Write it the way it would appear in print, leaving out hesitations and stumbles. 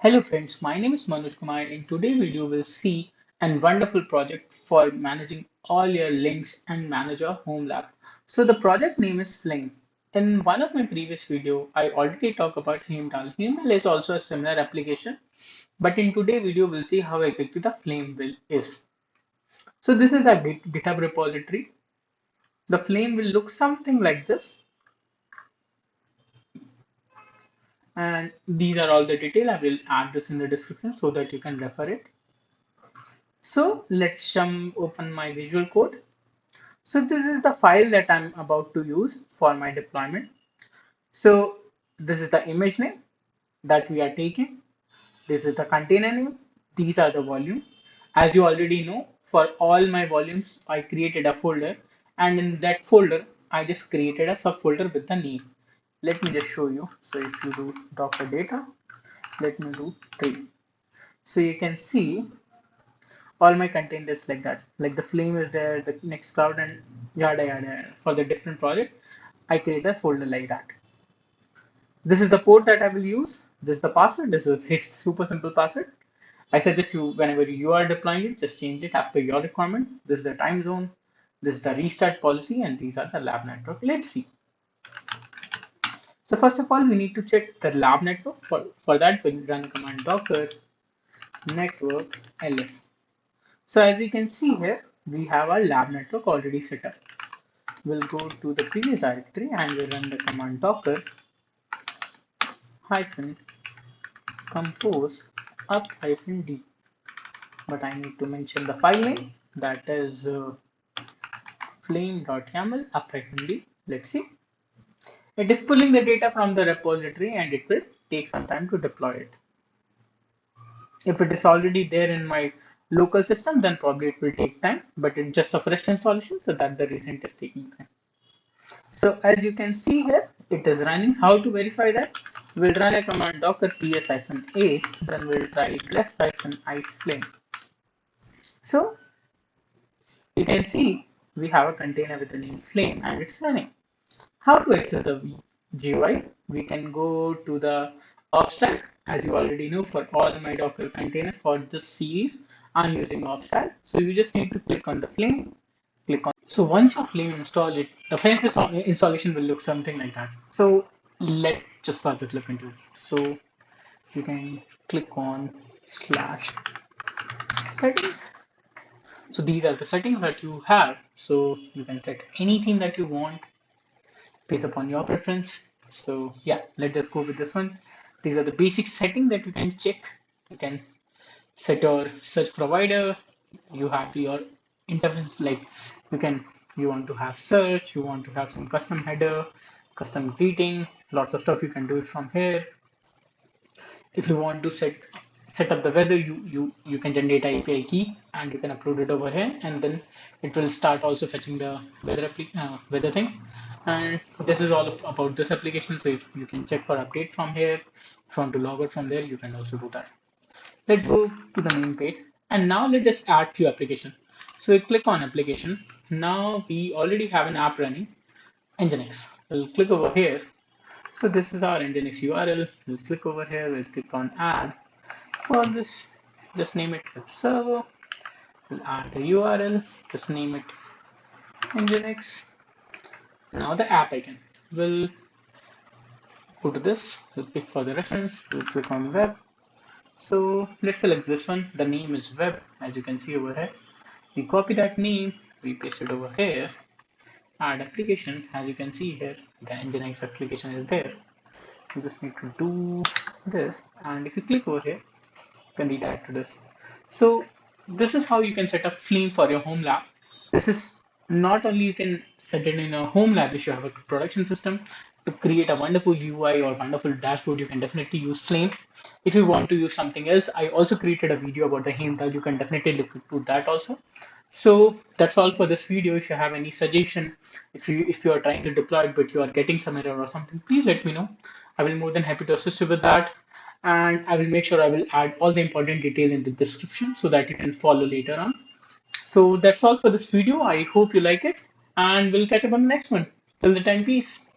Hello friends, my name is Manoj Kumar. In today's video, we'll see a wonderful project for managing all your links and manage your Homelab. So the project name is Fling. In one of my previous video, I already talked about Heimdall. Heimdall is also a similar application, but in today's video, we'll see how exactly the Flame will is. So this is the GitHub repository. The Flame will look something like this, and these are all the detail. I will add this in the description so that you can refer it. So let's open my Visual Code. So this is the file that I'm about to use for my deployment. So this is the image name that we are taking. This is the container name. These are the volume. As you already know, for all my volumes, I created a folder, and in that folder, I just created a subfolder with the name. Let me just show you. So if you do Docker data, let me do 3. So you can see all my content is like that. Like the flame is there, the next cloud, and yada yada. For the different project, I create a folder like that. This is the port that I will use. This is the password. This is his super simple password. I suggest you, whenever you are deploying it, just change it after your requirement. This is the time zone. This is the restart policy, and these are the lab network. Let's see. So first of all, we need to check the lab network. For that, we run the command docker network ls. So as you can see here, we have our lab network already set up. We'll go to the previous directory and we'll run the command docker hyphen compose up hyphen d. But I need to mention the file name, that is flame.yaml up hyphen d. Let's see. It is pulling the data from the repository and it will take some time to deploy it. If it is already there in my local system, then probably it will take time, but it's just a fresh installation, so that's the reason it is taking time. So as you can see here, it is running. How to verify that? We'll run a command docker ps-a, then we'll try left-i flame. So you can see we have a container with the name flame and it's running. How to access the GUI? We can go to the Orbstack. As you already know, for all my Docker container for this series, I'm using Orbstack. So you just need to click on the flame, click on. So once your flame install it, the flame installation will look something like that. So let's just further look into it. So you can click on slash settings. So these are the settings that you have. So you can set anything that you want based upon your preference. So yeah, let's just go with this one. These are the basic settings that you can check. You can set your search provider. You have your interface, like you want to have search, you want to have some custom header, custom greeting, lots of stuff you can do it from here. If you want to set up the weather, you can generate a API key and you can upload it over here, and then it will start also fetching the weather thing. And this is all about this application, so you can check for update from here. If you want to log out from there, you can also do that. Let's go to the main page, and now let's just add few application. So we click on application. Now we already have an app running, Nginx. We'll click over here. So this is our Nginx URL. We'll click over here. We'll click on add. For this, just name it web server. We'll add the URL. Just name it Nginx. Now the app icon. We'll go to this. We'll pick for the reference. We'll click on web. So let's select this one. The name is web, as you can see over here. We copy that name. We paste it over here. Add application. As you can see here, the Nginx application is there. You just need to do this, and if you click over here, you can redirect to this. So this is how you can set up Flame for your home lab. This is not only you can set it in a home lab if you have a production system. To create a wonderful UI or wonderful dashboard, you can definitely use Flame. If you want to use something else, I also created a video about the Heimdall. You can definitely look into that also. So that's all for this video. If you have any suggestion, if you are trying to deploy it but you are getting some error or something, please let me know. I will be more than happy to assist you with that. And I will make sure I will add all the important detail in the description so that you can follow later on. So that's all for this video. I hope you like it, and we'll catch up on the next one. Till the time, peace.